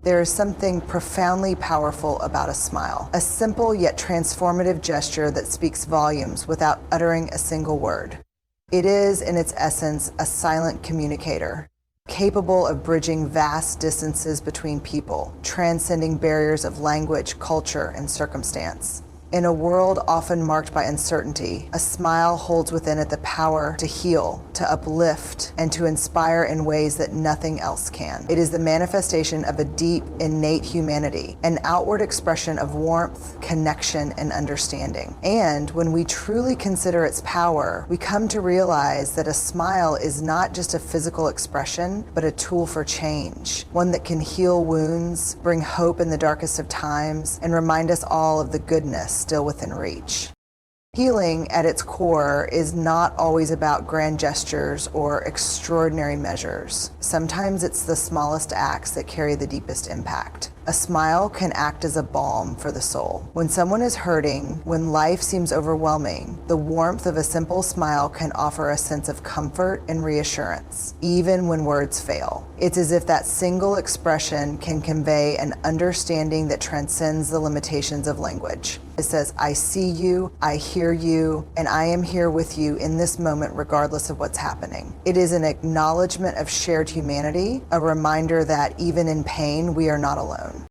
There is something profoundly powerful about a smile, a simple yet transformative gesture that speaks volumes without uttering a single word. It is, in its essence, a silent communicator, capable of bridging vast distances between people, transcending barriers of language, culture, and circumstance. In a world often marked by uncertainty, a smile holds within it the power to heal, to uplift, and to inspire in ways that nothing else can. It is the manifestation of a deep, innate humanity, an outward expression of warmth, connection, and understanding. And when we truly consider its power, we come to realize that a smile is not just a physical expression, but a tool for change, one that can heal wounds, bring hope in the darkest of times, and remind us all of the goodness still within reach. Healing at its core is not always about grand gestures or extraordinary measures. Sometimes it's the smallest acts that carry the deepest impact. A smile can act as a balm for the soul. When someone is hurting, when life seems overwhelming, the warmth of a simple smile can offer a sense of comfort and reassurance, even when words fail. It's as if that single expression can convey an understanding that transcends the limitations of language. It says, I see you, I hear you, and I am here with you in this moment regardless of what's happening. It is an acknowledgement of shared humanity, a reminder that even in pain, we are not alone.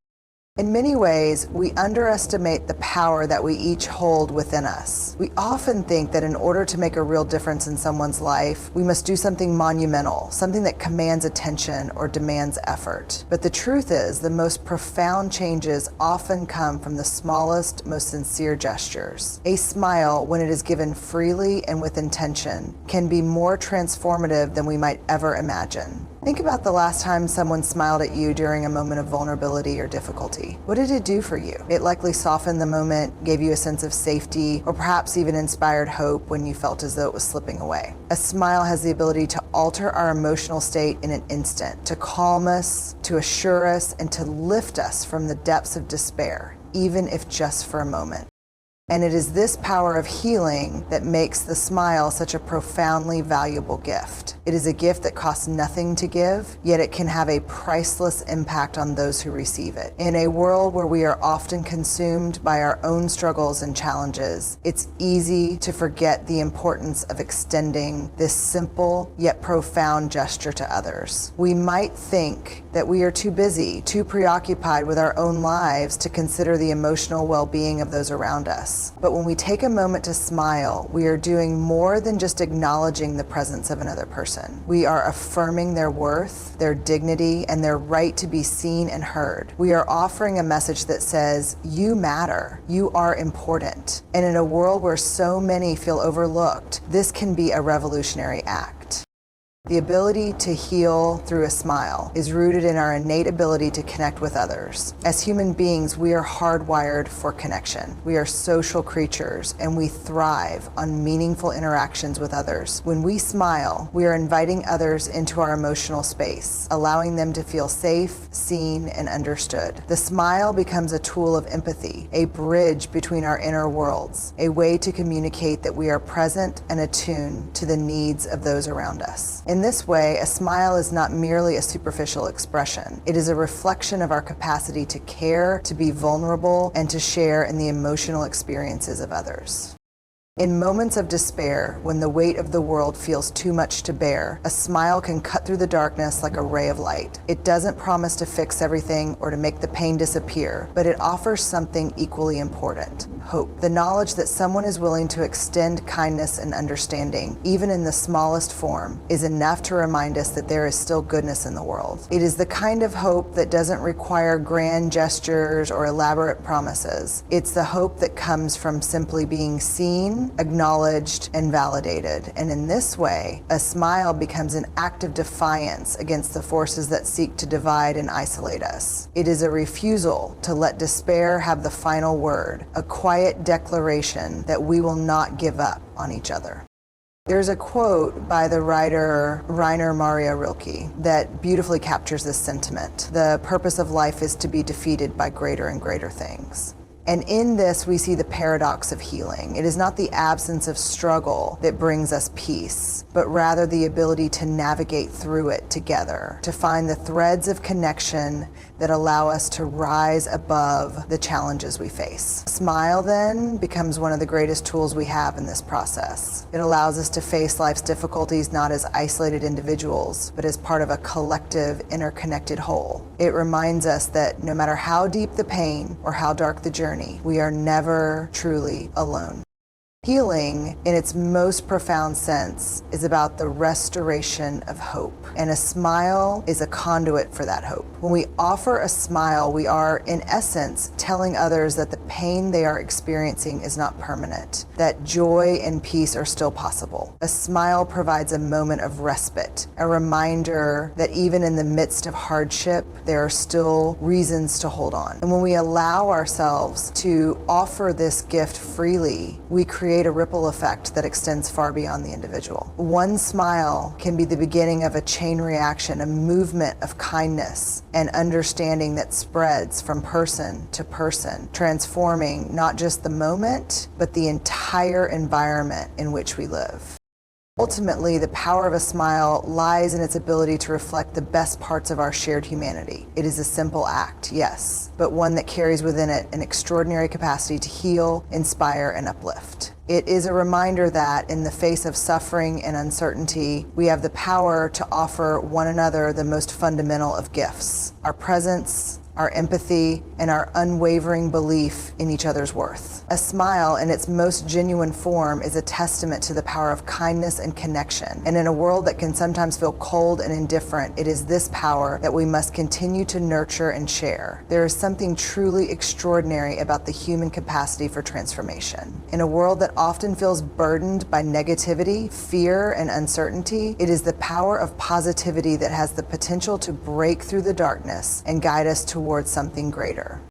In many ways, we underestimate the power that we each hold within us. We often think that in order to make a real difference in someone's life, we must do something monumental, something that commands attention or demands effort. But the truth is, the most profound changes often come from the smallest, most sincere gestures. A smile, when it is given freely and with intention, can be more transformative than we might ever imagine. Think about the last time someone smiled at you during a moment of vulnerability or difficulty. What did it do for you? It likely softened the moment, gave you a sense of safety, or perhaps even inspired hope when you felt as though it was slipping away. A smile has the ability to alter our emotional state in an instant, to calm us, to assure us, and to lift us from the depths of despair, even if just for a moment. And it is this power of healing that makes the smile such a profoundly valuable gift. It is a gift that costs nothing to give, yet it can have a priceless impact on those who receive it. In a world where we are often consumed by our own struggles and challenges, it's easy to forget the importance of extending this simple yet profound gesture to others. We might think that we are too busy, too preoccupied with our own lives to consider the emotional well-being of those around us. But when we take a moment to smile, we are doing more than just acknowledging the presence of another person. We are affirming their worth, their dignity, and their right to be seen and heard. We are offering a message that says, you matter, you are important. And in a world where so many feel overlooked, this can be a revolutionary act. The ability to heal through a smile is rooted in our innate ability to connect with others. As human beings, we are hardwired for connection. We are social creatures, and we thrive on meaningful interactions with others. When we smile, we are inviting others into our emotional space, allowing them to feel safe, seen, and understood. The smile becomes a tool of empathy, a bridge between our inner worlds, a way to communicate that we are present and attuned to the needs of those around us. In this way, a smile is not merely a superficial expression. It is a reflection of our capacity to care, to be vulnerable, and to share in the emotional experiences of others. In moments of despair, when the weight of the world feels too much to bear, a smile can cut through the darkness like a ray of light. It doesn't promise to fix everything or to make the pain disappear, but it offers something equally important: hope. The knowledge that someone is willing to extend kindness and understanding, even in the smallest form, is enough to remind us that there is still goodness in the world. It is the kind of hope that doesn't require grand gestures or elaborate promises. It's the hope that comes from simply being seen, acknowledged, and validated. And in this way, a smile becomes an act of defiance against the forces that seek to divide and isolate us. It is a refusal to let despair have the final word, a quiet declaration that we will not give up on each other. There's a quote by the writer Rainer Maria Rilke that beautifully captures this sentiment. The purpose of life is to be defeated by greater and greater things. And in this, we see the paradox of healing. It is not the absence of struggle that brings us peace, but rather the ability to navigate through it together, to find the threads of connection that allow us to rise above the challenges we face. Smile then becomes one of the greatest tools we have in this process. It allows us to face life's difficulties not as isolated individuals, but as part of a collective, interconnected whole. It reminds us that no matter how deep the pain or how dark the journey, we are never truly alone. Healing, in its most profound sense, is about the restoration of hope, and a smile is a conduit for that hope. When we offer a smile, we are, in essence, telling others that the pain they are experiencing is not permanent, that joy and peace are still possible. A smile provides a moment of respite, a reminder that even in the midst of hardship, there are still reasons to hold on. And when we allow ourselves to offer this gift freely, we create a ripple effect that extends far beyond the individual. One smile can be the beginning of a chain reaction, a movement of kindness and understanding that spreads from person to person, transforming not just the moment, but the entire environment in which we live. Ultimately, the power of a smile lies in its ability to reflect the best parts of our shared humanity. It is a simple act, yes, but one that carries within it an extraordinary capacity to heal, inspire, and uplift. It is a reminder that in the face of suffering and uncertainty, we have the power to offer one another the most fundamental of gifts: our presence, our empathy, and our unwavering belief in each other's worth. A smile in its most genuine form is a testament to the power of kindness and connection. And in a world that can sometimes feel cold and indifferent, it is this power that we must continue to nurture and share. There is something truly extraordinary about the human capacity for transformation. In a world that often feels burdened by negativity, fear, and uncertainty, it is the power of positivity that has the potential to break through the darkness and guide us towards something greater.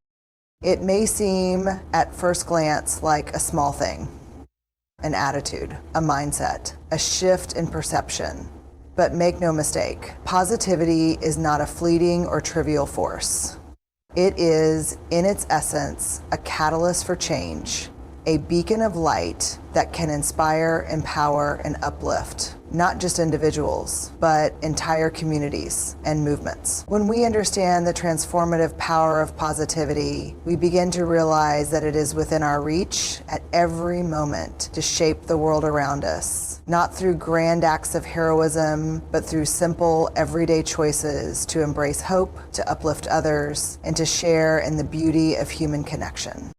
It may seem at first glance like a small thing, an attitude, a mindset, a shift in perception. But make no mistake, positivity is not a fleeting or trivial force. It is, in its essence, a catalyst for change, a beacon of light that can inspire, empower, and uplift not just individuals, but entire communities and movements. When we understand the transformative power of positivity, we begin to realize that it is within our reach at every moment to shape the world around us, not through grand acts of heroism, but through simple, everyday choices to embrace hope, to uplift others, and to share in the beauty of human connection.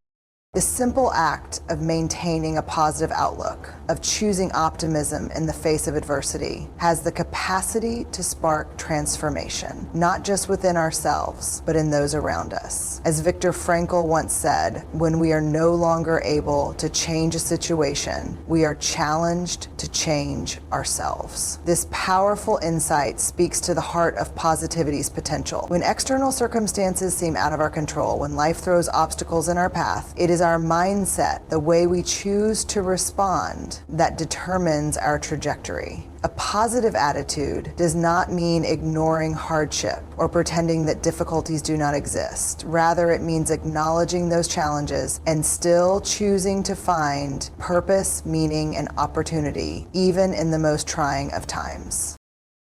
The simple act of maintaining a positive outlook, of choosing optimism in the face of adversity, has the capacity to spark transformation, not just within ourselves, but in those around us. As Viktor Frankl once said, when we are no longer able to change a situation, we are challenged to change ourselves. This powerful insight speaks to the heart of positivity's potential. When external circumstances seem out of our control, when life throws obstacles in our path, it is our mindset, the way we choose to respond, that determines our trajectory. A positive attitude does not mean ignoring hardship or pretending that difficulties do not exist. Rather, it means acknowledging those challenges and still choosing to find purpose, meaning, and opportunity, even in the most trying of times.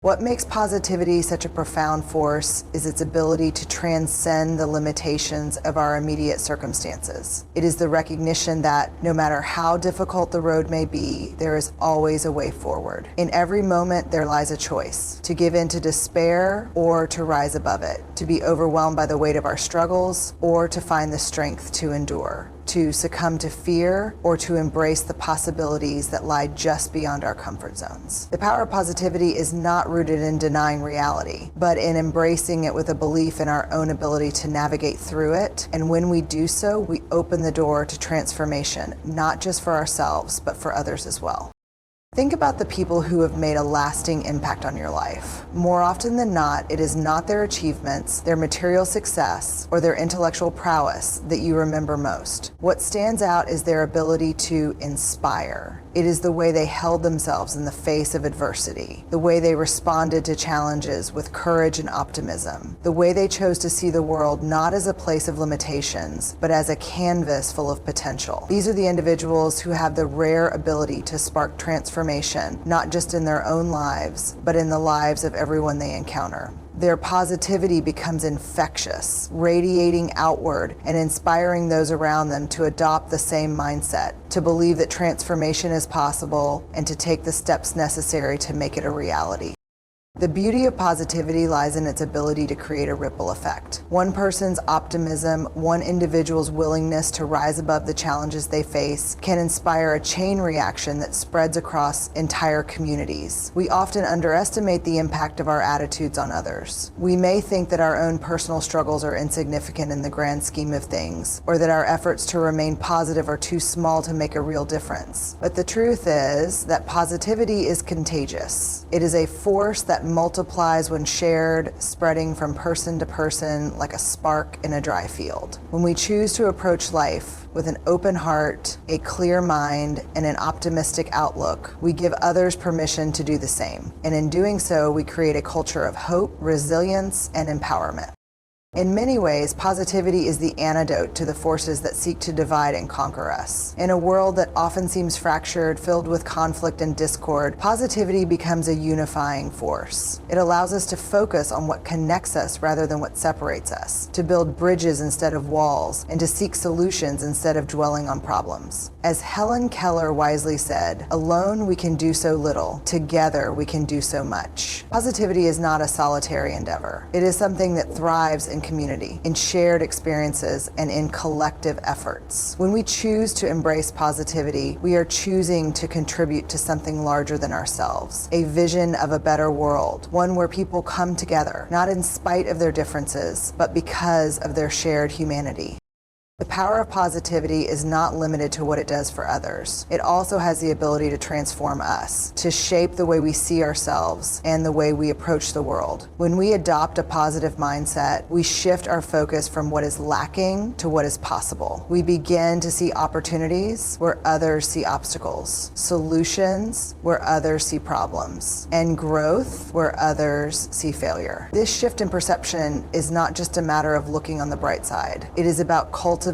What makes positivity such a profound force is its ability to transcend the limitations of our immediate circumstances. It is the recognition that no matter how difficult the road may be, there is always a way forward. In every moment, there lies a choice: to give in to despair or to rise above it, to be overwhelmed by the weight of our struggles or to find the strength to endure, to succumb to fear or to embrace the possibilities that lie just beyond our comfort zones. The power of positivity is not rooted in denying reality, but in embracing it with a belief in our own ability to navigate through it. And when we do so, we open the door to transformation, not just for ourselves, but for others as well. Think about the people who have made a lasting impact on your life. More often than not, it is not their achievements, their material success, or their intellectual prowess that you remember most. What stands out is their ability to inspire. It is the way they held themselves in the face of adversity, the way they responded to challenges with courage and optimism, the way they chose to see the world not as a place of limitations, but as a canvas full of potential. These are the individuals who have the rare ability to spark transformation, not just in their own lives, but in the lives of everyone they encounter. Their positivity becomes infectious, radiating outward and inspiring those around them to adopt the same mindset, to believe that transformation is possible, and to take the steps necessary to make it a reality. The beauty of positivity lies in its ability to create a ripple effect. One person's optimism, one individual's willingness to rise above the challenges they face, can inspire a chain reaction that spreads across entire communities. We often underestimate the impact of our attitudes on others. We may think that our own personal struggles are insignificant in the grand scheme of things, or that our efforts to remain positive are too small to make a real difference. But the truth is that positivity is contagious. It is a force that multiplies when shared, spreading from person to person like a spark in a dry field. When we choose to approach life with an open heart, a clear mind, and an optimistic outlook, we give others permission to do the same. And in doing so, we create a culture of hope, resilience, and empowerment. In many ways, positivity is the antidote to the forces that seek to divide and conquer us. In a world that often seems fractured, filled with conflict and discord, positivity becomes a unifying force. It allows us to focus on what connects us rather than what separates us, to build bridges instead of walls, and to seek solutions instead of dwelling on problems. As Helen Keller wisely said, "Alone we can do so little, together we can do so much." Positivity is not a solitary endeavor. It is something that thrives in community, in shared experiences, and in collective efforts. When we choose to embrace positivity, we are choosing to contribute to something larger than ourselves, a vision of a better world, one where people come together, not in spite of their differences, but because of their shared humanity. The power of positivity is not limited to what it does for others. It also has the ability to transform us, to shape the way we see ourselves and the way we approach the world. When we adopt a positive mindset, we shift our focus from what is lacking to what is possible. We begin to see opportunities where others see obstacles, solutions where others see problems, and growth where others see failure. This shift in perception is not just a matter of looking on the bright side. It is about cultivating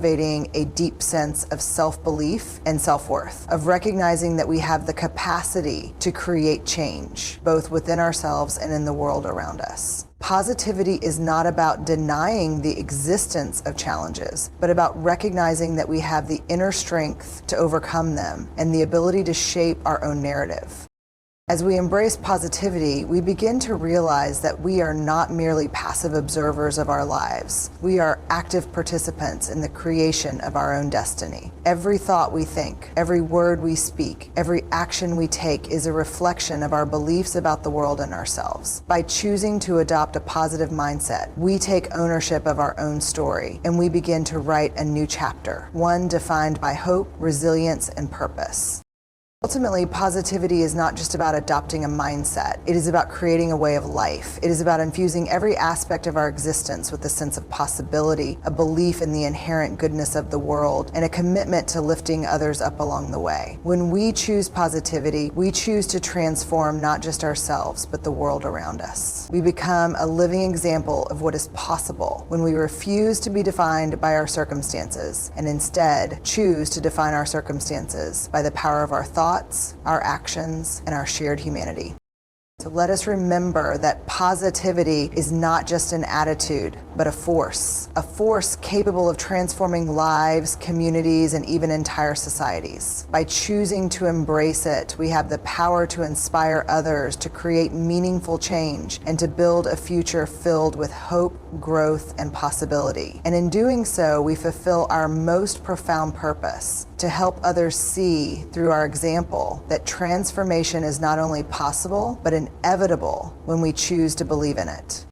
a deep sense of self-belief and self-worth, of recognizing that we have the capacity to create change, both within ourselves and in the world around us. Positivity is not about denying the existence of challenges, but about recognizing that we have the inner strength to overcome them and the ability to shape our own narrative. As we embrace positivity, we begin to realize that we are not merely passive observers of our lives. We are active participants in the creation of our own destiny. Every thought we think, every word we speak, every action we take is a reflection of our beliefs about the world and ourselves. By choosing to adopt a positive mindset, we take ownership of our own story, and we begin to write a new chapter, one defined by hope, resilience, and purpose. Ultimately, positivity is not just about adopting a mindset. It is about creating a way of life. It is about infusing every aspect of our existence with a sense of possibility, a belief in the inherent goodness of the world, and a commitment to lifting others up along the way. When we choose positivity, we choose to transform not just ourselves, but the world around us. We become a living example of what is possible when we refuse to be defined by our circumstances and instead choose to define our circumstances by the power of our thoughts, our actions, and our shared humanity. So let us remember that positivity is not just an attitude, but a force capable of transforming lives, communities, and even entire societies. By choosing to embrace it, we have the power to inspire others, to create meaningful change, and to build a future filled with hope, growth, and possibility. And in doing so, we fulfill our most profound purpose, to help others see through our example that transformation is not only possible, but inevitable when we choose to believe in it.